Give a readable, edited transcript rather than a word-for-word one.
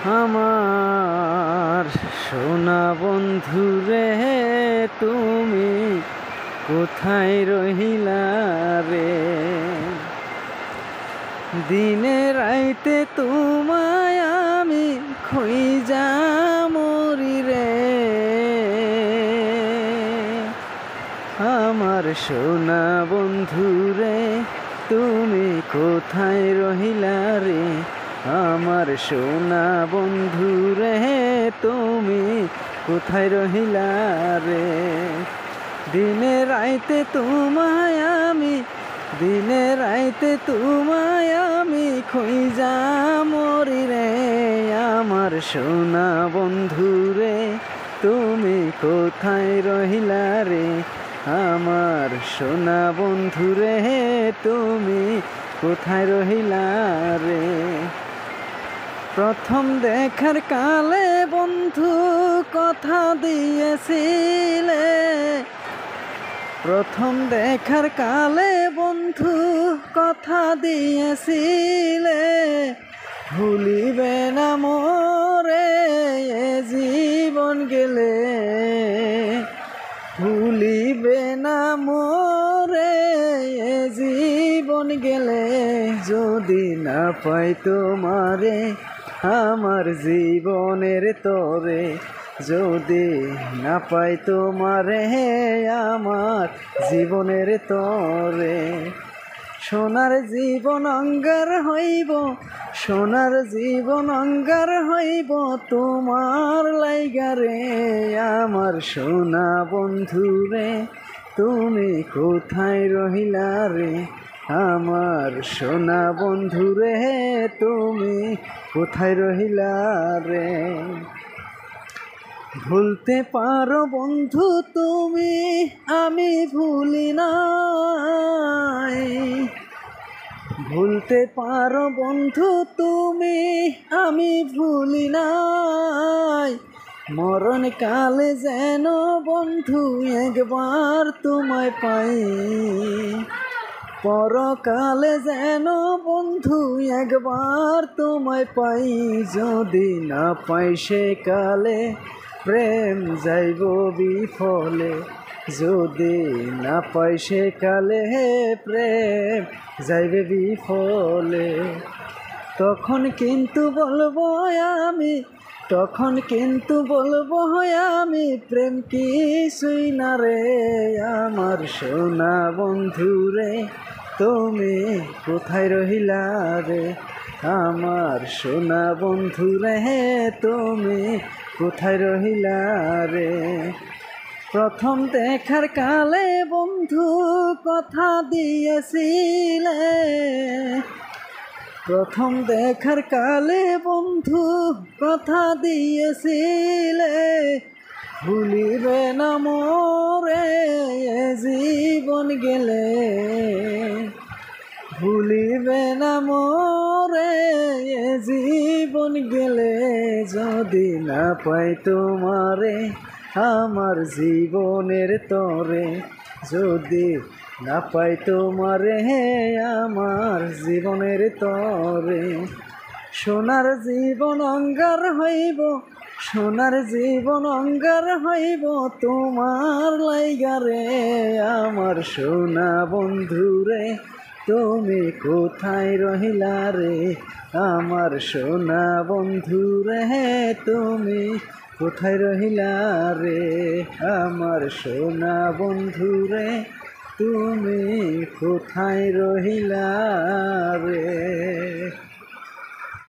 আমার সোনা বন্ধু রে, তুমি কোথায় রহিলা রে? দিনে রাইতে তোমায় আমি খুঁজা মরি রে। আমার সোনা বন্ধু রে, তুমি কোথায় রহিলা রে? আমার সোনা বন্ধু রে, তুমি কোথায় রহিলা রে? দিনে রাইতে তোমায় আমি, দিনে রাইতে তোমায় আমি খুঁজা মরি রে। আমার সোনা বন্ধু রে, তুমি কোথায় রহিলা রে? আমার সোনা বন্ধু রে, তুমি কোথায় রহিলা রে? প্রথম দেখার কালে বন্ধু কথা দিয়েছিলে, প্রথম দেখার কালে বন্ধু কথা দিয়েছিলে, ভুলিবে না মোরে এ জীবন গেলে, ভুলিবে না মোরে এ জীবন গেলে। যদি না পাই তোমারে আমার জীবনের তরে, যদি না পাই তোমারে আমার জীবনের তরে। সোনার জীবন অঙ্গার হইব, সোনার জীবন অঙ্গার হইব তোমার লাইগা রে। আমার সোনা বন্ধু রে, তুমি কোথায় রহিলা রে? আমার সোনা বন্ধু রে, তুমি কোথায় রহিলা রে? ভুলতে পারো বন্ধু তুমি, আমি ভুলি নাই। ভুলতে পারো বন্ধু তুমি, আমি ভুলি নাই। মরণ কালে যেন বন্ধু একবার তোমায় পাই, পরকালে যেন বন্ধু একবার তোমায় পাই। যদি না পাই সে কালে প্রেম যাইব বিফলে, যদি না পাই সে কালে প্রেম যাইবে বিফলে। তখন কিন্তু বলবো আমি, তখন কিন্তু বলবো আমি, প্রেম কিছুই না রে। আমার সোনা বন্ধু রে, তুমি কোথায় রহিলা রে? আমার সোনা বন্ধু রে, তুমি কোথায় রহিলা রে? প্রথম দেখার কালে বন্ধু কথা দিয়েছিলে, প্রথম দেখার কালে বন্ধু কথা দিয়েছিলে, ভুলিবে না মোরে এ জীবন গেলে, ভুলিবে না মোরে এ জীবন গেলে। যদি না পাই তোমারে আমার জীবনের তরে, যদি না পাই তোমারে আমার জীবনের তরে। সোনার জীবন অঙ্গার হইব, সোনার জীবন অঙ্গার হইব তোমার লাইগা রে। আমার সোনা বন্ধু রে, তুমি কোথায় রহিলা রে? আমার সোনা বন্ধু রে, তুমি কোথায় রহিলা রে? আমার সোনা বন্ধু রে, তুমি কোথায় রহিলা রে?